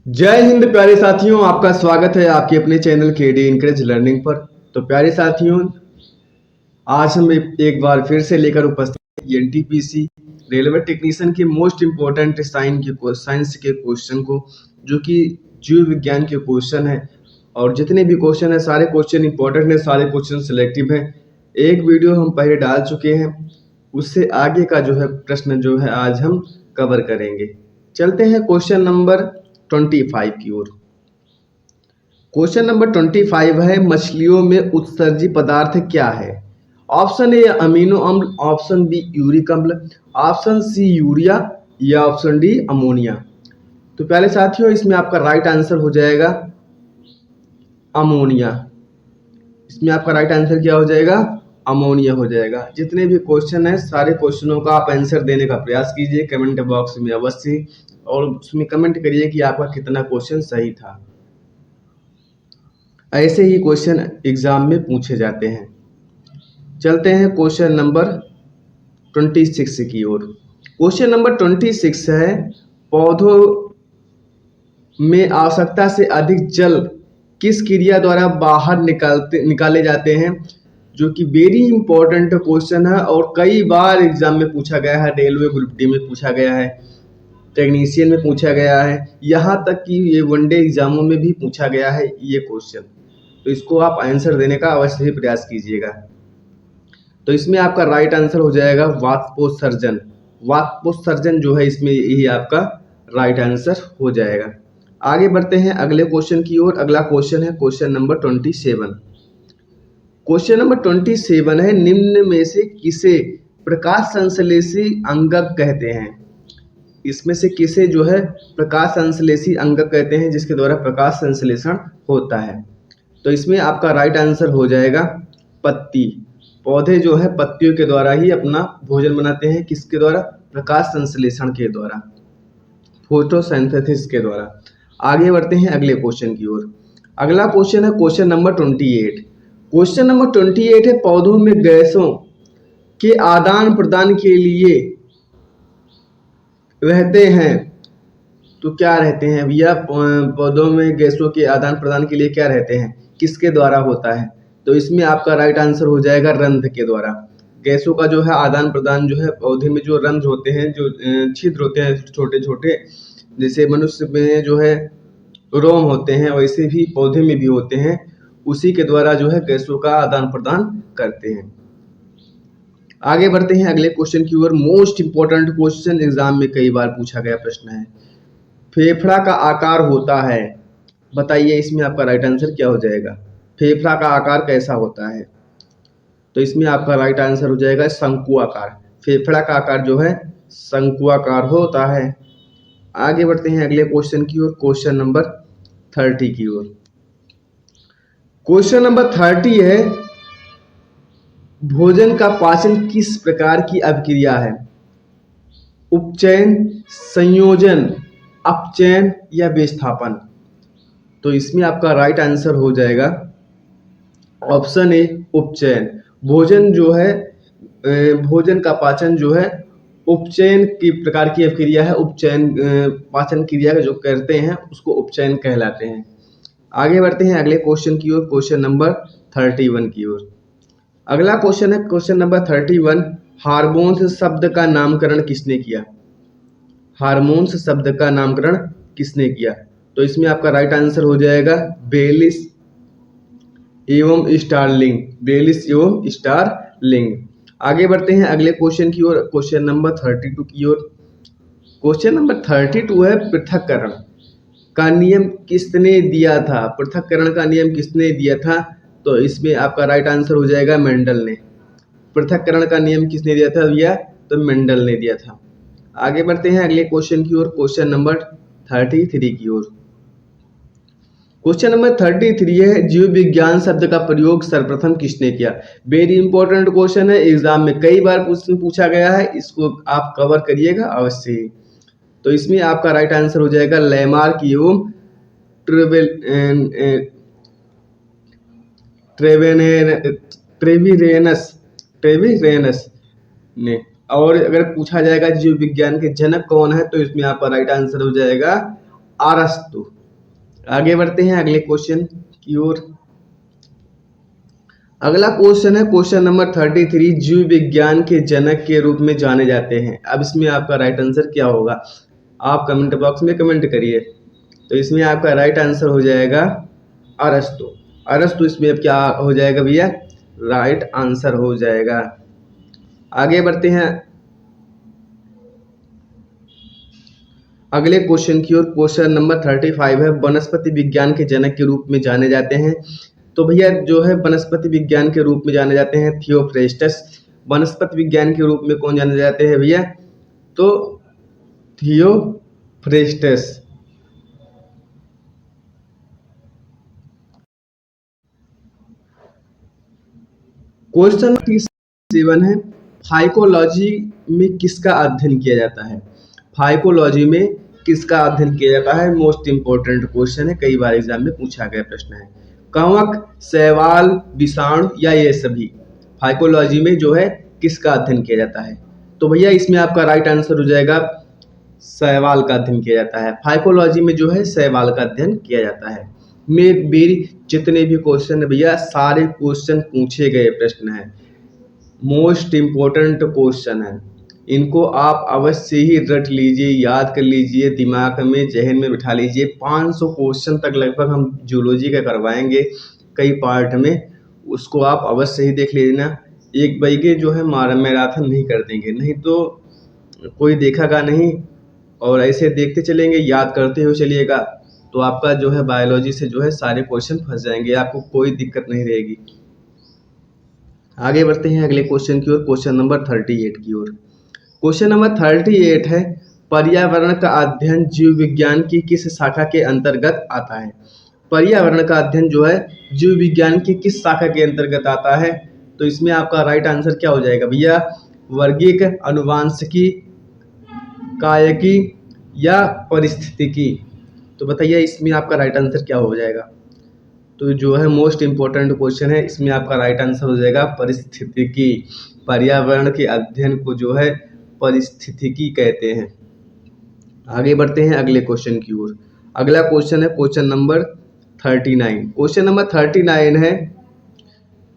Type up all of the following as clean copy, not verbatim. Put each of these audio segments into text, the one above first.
जय हिंद प्यारे साथियों, आपका स्वागत है आपके अपने चैनल केडी इनकरेज लर्निंग पर। तो प्यारे साथियों, आज हम एक बार फिर से लेकर उपस्थित हैं एनटीपीसी रेलवे टेक्नीशियन के मोस्ट इम्पोर्टेंट साइंस के क्वेश्चन को, जो कि जीव विज्ञान के क्वेश्चन है। और जितने भी क्वेश्चन है सारे क्वेश्चन इंपॉर्टेंट है, सारे क्वेश्चन सिलेक्टिव है। एक वीडियो हम पहले डाल चुके हैं, उससे आगे का जो है प्रश्न जो है आज हम कवर करेंगे। चलते हैं क्वेश्चन नंबर 25 की ओर। क्वेश्चन नंबर 25 है, मछलियों में उत्सर्जी पदार्थ क्या है? ऑप्शन ए अमीनो अम्ल, ऑप्शन बी यूरिक अम्ल, ऑप्शन सी यूरिया या ऑप्शन डी अमोनिया। तो पहले साथियों, इसमें आपका राइट आंसर हो जाएगा अमोनिया। इसमें आपका राइट आंसर क्या हो जाएगा? अमोनिया हो जाएगा। जितने भी क्वेश्चन है सारे क्वेश्चनों का आप आंसर देने का प्रयास कीजिए कमेंट बॉक्स में अवश्य, और उसमें कमेंट करिए कि आपका कितना क्वेश्चन सही था। ऐसे ही क्वेश्चन एग्जाम में पूछे जाते हैं। चलते हैं क्वेश्चन नंबर 26 की ओर। क्वेश्चन नंबर 26 है, पौधों में आवश्यकता से अधिक जल किस क्रिया द्वारा बाहर निकाले जाते हैं? जो कि वेरी इंपॉर्टेंट क्वेश्चन है और कई बार एग्जाम में पूछा गया है। रेलवे ग्रुप डी में पूछा गया है, टेक्नीशियन में पूछा गया है, यहाँ तक कि ये वनडे एग्जामों में भी पूछा गया है ये क्वेश्चन। तो इसको आप आंसर देने का अवश्य ही प्रयास कीजिएगा। तो इसमें आपका राइट आंसर हो जाएगा वाष्पोत्सर्जन। वाष्पोत्सर्जन जो है इसमें यही आपका राइट आंसर हो जाएगा। आगे बढ़ते हैं अगले क्वेश्चन की ओर। अगला क्वेश्चन है क्वेश्चन नंबर 27। क्वेश्चन नंबर 27 है, निम्न में से किसे प्रकाश संश्लेषी अंगक कहते हैं? इसमें से किसे जो है प्रकाश संश्लेषी अंगक कहते हैं, जिसके द्वारा प्रकाश संश्लेषण होता है? तो इसमें आपका राइट आंसर हो जाएगा पत्ती। पौधे जो है पत्तियों के द्वारा ही अपना भोजन बनाते हैं। किसके द्वारा? प्रकाश संश्लेषण के द्वारा, फोटोसिंथेसिस के द्वारा। आगे बढ़ते हैं अगले क्वेश्चन की ओर। अगला क्वेश्चन है क्वेश्चन नंबर 28। क्वेश्चन नंबर 28 है, पौधों में गैसों के आदान प्रदान के लिए रहते हैं। तो क्या रहते हैं भैया? पौधों में गैसों के आदान प्रदान के लिए क्या रहते हैं, किसके द्वारा होता है? तो इसमें आपका राइट आंसर हो जाएगा रंध्र के द्वारा। गैसों का जो है आदान प्रदान जो है पौधे में जो रंध्र होते हैं, जो छिद्र होते हैं छोटे छोटे, जैसे मनुष्य में जो है रोम होते हैं, वैसे भी पौधे में भी होते हैं, उसी के द्वारा जो है गैसों का आदान प्रदान करते हैं। आगे बढ़ते हैं अगले क्वेश्चन की ओर। मोस्ट इंपॉर्टेंट क्वेश्चन, एग्जाम में कई बार पूछा गया प्रश्न है, फेफड़ा का आकार होता है। बताइए इसमें आपका राइट आंसर क्या हो जाएगा? फेफड़ा का आकार कैसा होता है? तो इसमें आपका राइट आंसर हो जाएगा शंकु आकार। फेफड़ा का आकार जो है शंकु आकार होता है। आगे बढ़ते हैं अगले क्वेश्चन की ओर, क्वेश्चन नंबर 30 की ओर। क्वेश्चन नंबर 30 है, भोजन का पाचन किस प्रकार की अभिक्रिया है? उपचयन, संयोजन, अपचयन या विस्थापन? तो इसमें आपका राइट आंसर हो जाएगा ऑप्शन ए उपचयन। भोजन जो है भोजन का पाचन जो है उपचयन की प्रकार की अभिक्रिया है। उपचयन पाचन क्रिया जो करते हैं उसको उपचयन कहलाते हैं। आगे बढ़ते हैं अगले क्वेश्चन की ओर, क्वेश्चन नंबर 31 की ओर। अगला क्वेश्चन है क्वेश्चन नंबर 31, हार्मोन्स शब्द का नामकरण किसने किया? हार्मोन्स शब्द का नामकरण किसने किया? तो इसमें आपका राइट आंसर हो जाएगा बेलिस एवं स्टारलिंग। बेलिस एवं स्टारलिंग। आगे बढ़ते हैं अगले क्वेश्चन की ओर, क्वेश्चन नंबर 32 की ओर। क्वेश्चन नंबर 32 है, पृथक्करण का नियम किसने दिया था? पृथक्करण का नियम किसने दिया था? तो इसमें आपका राइट आंसर हो जाएगा मेंडल ने। पृथक्करण का नियम किसने दिया था भैया? तो मेंडल ने दिया था। आगे बढ़ते हैं अगले क्वेश्चन की ओर, क्वेश्चन नंबर 33 की ओर। क्वेश्चन नंबर 33 है, जीव विज्ञान शब्द का प्रयोग सर्वप्रथम किसने किया? वेरी इंपॉर्टेंट क्वेश्चन है, एग्जाम में कई बार पूछा गया है, इसको आप कवर करिएगा अवश्य ही। तो इसमें आपका राइट आंसर हो जाएगा लैमार्क एवं ट्रेविरेनस ने। और अगर पूछा जाएगा जीव विज्ञान के जनक कौन है, तो इसमें आपका राइट आंसर हो जाएगा अरस्तु। आगे बढ़ते हैं अगले क्वेश्चन की ओर। अगला क्वेश्चन है क्वेश्चन नंबर 33, जीव विज्ञान के जनक के रूप में जाने जाते हैं। अब इसमें आपका राइट आंसर क्या होगा, आप कमेंट बॉक्स में कमेंट करिए। तो इसमें आपका राइट आंसर हो जाएगा अरस्तु। अरस्तु इसमें अब क्या हो जाएगा भैया, राइट आंसर हो जाएगा। आगे बढ़ते हैं अगले क्वेश्चन की ओर। क्वेश्चन नंबर 35 है, वनस्पति विज्ञान के जनक के रूप में जाने जाते हैं। तो भैया जो है वनस्पति विज्ञान के रूप में जाने जाते हैं थियोफ्रेस्टस। वनस्पति विज्ञान के रूप में कौन जाने जाते हैं भैया, तो थियोफ्रेस्टस। क्वेश्चन 37 है, फाइकोलॉजी में किसका अध्ययन किया जाता है। फाइकोलॉजी में किसका अध्ययन किया जाता है, मोस्ट इंपोर्टेंट क्वेश्चन है, कई बार एग्जाम में पूछा गया प्रश्न है। कवक, शैवाल, विषाणु या ये सभी, फाइकोलॉजी में जो है किसका अध्ययन किया जाता है। तो भैया इसमें आपका राइट आंसर हो जाएगा शैवाल का अध्ययन किया जाता है। फाइकोलॉजी में जो है शैवाल का अध्ययन किया जाता है। मेरी जितने भी क्वेश्चन है भैया, सारे क्वेश्चन पूछे गए प्रश्न है, मोस्ट इम्पोर्टेंट क्वेश्चन है। इनको आप अवश्य ही रट लीजिए, याद कर लीजिए, दिमाग में जहन में बिठा लीजिए। 500 क्वेश्चन तक लगभग हम जूलॉजी का करवाएंगे कई पार्ट में, उसको आप अवश्य ही देख लेना। एक बाई के जो है मैराथन नहीं कर देंगे, नहीं तो कोई देखेगा नहीं, और ऐसे देखते चलेंगे, याद करते हुए चलिएगा, तो आपका जो है बायोलॉजी से जो है सारे क्वेश्चन फंस जाएंगे, आपको कोई दिक्कत नहीं रहेगी। आगे बढ़ते हैं अगले क्वेश्चन की ओर, क्वेश्चन नंबर 38 की ओर। क्वेश्चन नंबर 38 है, पर्यावरण का अध्ययन जीव विज्ञान की किस शाखा के अंतर्गत आता है। पर्यावरण का अध्ययन जो है जीव विज्ञान की किस शाखा के अंतर्गत आता है। तो इसमें आपका राइट आंसर क्या हो जाएगा भैया, वर्गीक, अनुवांशिकी, कायकी या परिस्थितिकी। तो बताइए इसमें आपका राइट आंसर क्या हो जाएगा। तो जो है मोस्ट इम्पोर्टेंट क्वेश्चन है, इसमें आपका राइट आंसर हो जाएगा परिस्थितिकी। पर्यावरण के अध्ययन को जो है परिस्थितिकी कहते हैं। आगे बढ़ते हैं अगले क्वेश्चन की ओर। अगला क्वेश्चन है क्वेश्चन नंबर 39। क्वेश्चन नंबर 39 है,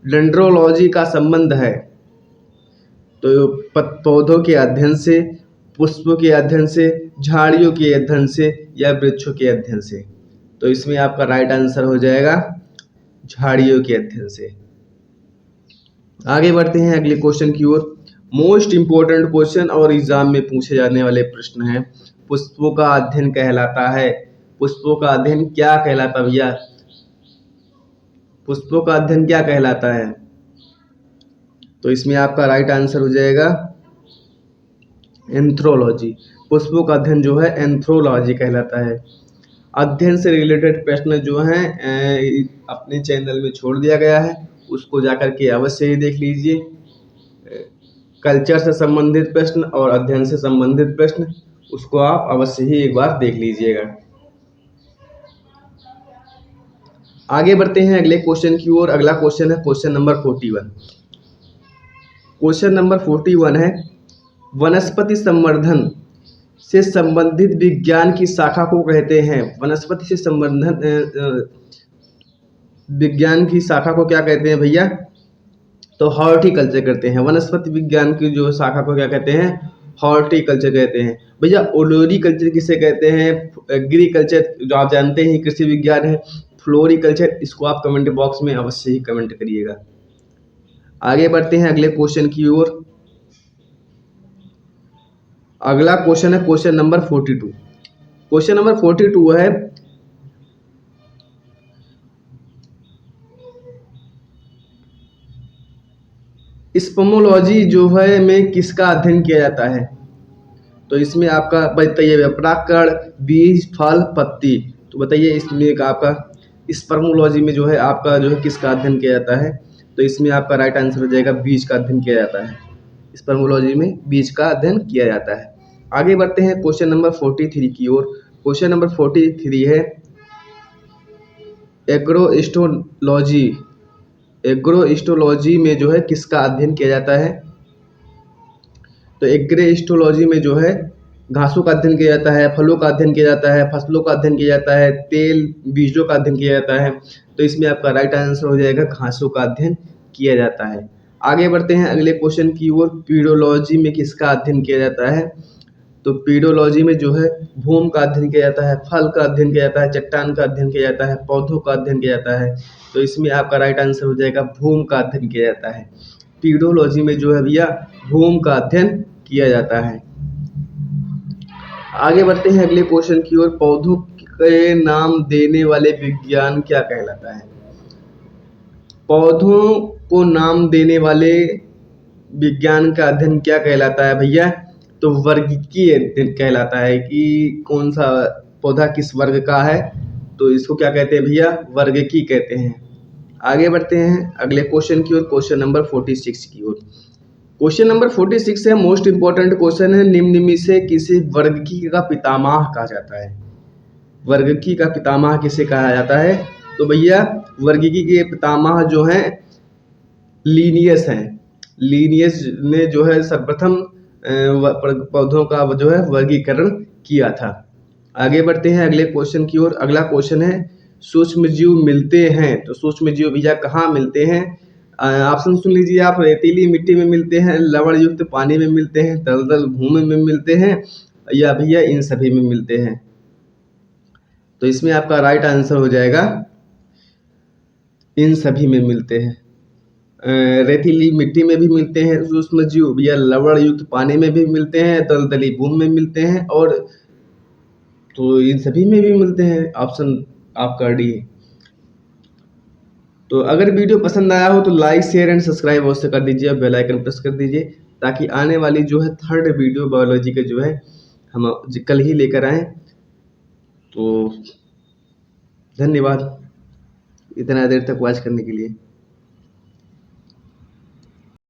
डेंड्रोलॉजी का संबंध है तो पौधों के अध्ययन से, पुष्पों के अध्ययन से, झाड़ियों के अध्ययन से या वृक्षों के अध्ययन से। तो इसमें आपका राइट आंसर हो जाएगा झाड़ियों के अध्ययन से। आगे बढ़ते हैं अगले क्वेश्चन की ओर। मोस्ट इंपोर्टेंट क्वेश्चन और एग्जाम में पूछे जाने वाले प्रश्न हैं, पुष्पों का अध्ययन कहलाता है। पुष्पों का अध्ययन क्या कहलाता है भैया, पुष्पों का अध्ययन क्या कहलाता है। तो इसमें आपका राइट आंसर हो जाएगा एंथ्रोलॉजी। पुष्पों का अध्ययन जो है एंथ्रोलॉजी कहलाता है। अध्ययन से रिलेटेड प्रश्न जो हैं अपने चैनल में छोड़ दिया गया है, उसको जाकर के अवश्य ही देख लीजिए। कल्चर से संबंधित प्रश्न और अध्ययन से संबंधित प्रश्न, उसको आप अवश्य ही एक बार देख लीजिएगा। आगे बढ़ते हैं अगले क्वेश्चन की ओर। अगला क्वेश्चन है क्वेश्चन नंबर 41। क्वेश्चन नंबर 41 है, वनस्पति संवर्धन से संबंधित विज्ञान की शाखा को कहते हैं। वनस्पति से संबंधित विज्ञान की शाखा को क्या कहते हैं भैया, तो हॉर्टिकल्चर कहते हैं। वनस्पति विज्ञान की जो शाखा को क्या कहते हैं, हॉर्टिकल्चर कहते हैं। भैया ओलोरिकल्चर किसे कहते हैं, एग्रीकल्चर जो आप जानते हैं कृषि विज्ञान है। फ्लोरिकल्चर, इसको आप कमेंट बॉक्स में अवश्य ही कमेंट करिएगा। आगे बढ़ते हैं अगले क्वेश्चन की ओर। अगला क्वेश्चन है क्वेश्चन नंबर 42। क्वेश्चन नंबर 42 है, स्पर्मोलॉजी जो है में किसका अध्ययन किया जाता है। तो इसमें आपका बताइए परागकण, बीज, फल, पत्ती। तो बताइए इसमें आपका स्पर्मोलॉजी में जो है आपका जो है किसका अध्ययन किया जाता है। तो इसमें आपका राइट आंसर हो जाएगा बीज का अध्ययन किया जाता है। स्पर्मोलॉजी में बीज का अध्ययन किया जाता है। आगे बढ़ते हैं क्वेश्चन नंबर 43 की ओर। क्वेश्चन नंबर 43 है, एग्रोस्टोलॉजी। एग्रोस्टोलॉजी में जो है किसका अध्ययन किया जाता है। तो एग्रोस्टोलॉजी में जो है घासों का अध्ययन किया जाता है, फलों का अध्ययन किया जाता है, फसलों का अध्ययन किया जाता है, तेल बीजों का अध्ययन किया जाता है। तो इसमें आपका राइट आंसर हो जाएगा घासों का अध्ययन किया जाता है। आगे बढ़ते हैं अगले क्वेश्चन की ओर। पीडोलॉजी में किसका अध्ययन किया जाता है? तो पीडोलॉजी में जो है भूम का अध्ययन किया जाता है, फल का अध्ययन किया जाता है, चट्टान का अध्ययन किया जाता है, पौधों का अध्ययन किया जाता है। तो इसमें आपका राइट आंसर हो जाएगा भूम का अध्ययन किया जाता है। पीडोलॉजी में जो है भैया भूम का अध्ययन किया जाता है। आगे बढ़ते हैं अगले क्वेश्चन की ओर। पौधों के नाम देने वाले विज्ञान क्या कहलाता है? पौधों को नाम देने वाले विज्ञान का अध्ययन क्या कहलाता है भैया? तो वर्गीकीय अध्ययन कहलाता है कि कौन सा पौधा किस वर्ग का है। तो इसको क्या कहते हैं भैया? वर्गीकी कहते हैं। आगे बढ़ते हैं अगले क्वेश्चन की ओर, क्वेश्चन नंबर 46 की ओर। क्वेश्चन नंबर 46 है मोस्ट इंपॉर्टेंट क्वेश्चन है। निम्न में से किसे वर्गीकी का पितामह कहा जाता है? वर्गीकी का पितामह किसे कहा जाता है? तो भैया वर्गीकी के पितामह जो हैं लीनियस हैं। लीनियस ने जो है सर्वप्रथम पौधों का जो है वर्गीकरण किया था। आगे बढ़ते हैं अगले क्वेश्चन की ओर। अगला क्वेश्चन है सूक्ष्म जीव मिलते हैं। तो सूक्ष्म जीव भैया कहाँ मिलते हैं? ऑप्शन सुन लीजिए आप। रेतीली मिट्टी में मिलते हैं, लवण युक्त पानी में मिलते हैं, दलदल भूमि में मिलते हैं, या भैया इन सभी में मिलते हैं। तो इसमें आपका राइट आंसर हो जाएगा इन सभी में मिलते हैं। रेतीली मिट्टी में भी मिलते हैं सूक्ष्म जीव भैया, लवण युक्त पानी में भी मिलते हैं, दलदली भूमि में मिलते हैं, और तो इन सभी में भी मिलते हैं। ऑप्शन आपका डी है। तो अगर वीडियो पसंद आया हो तो लाइक शेयर एंड सब्सक्राइब अवश्य कर दीजिए और बेल आइकन प्रेस कर दीजिए, ताकि आने वाली जो है थर्ड वीडियो बायोलॉजी के जो है हम कल ही लेकर आएँ। तो धन्यवाद इतना देर तक वॉच करने के लिए।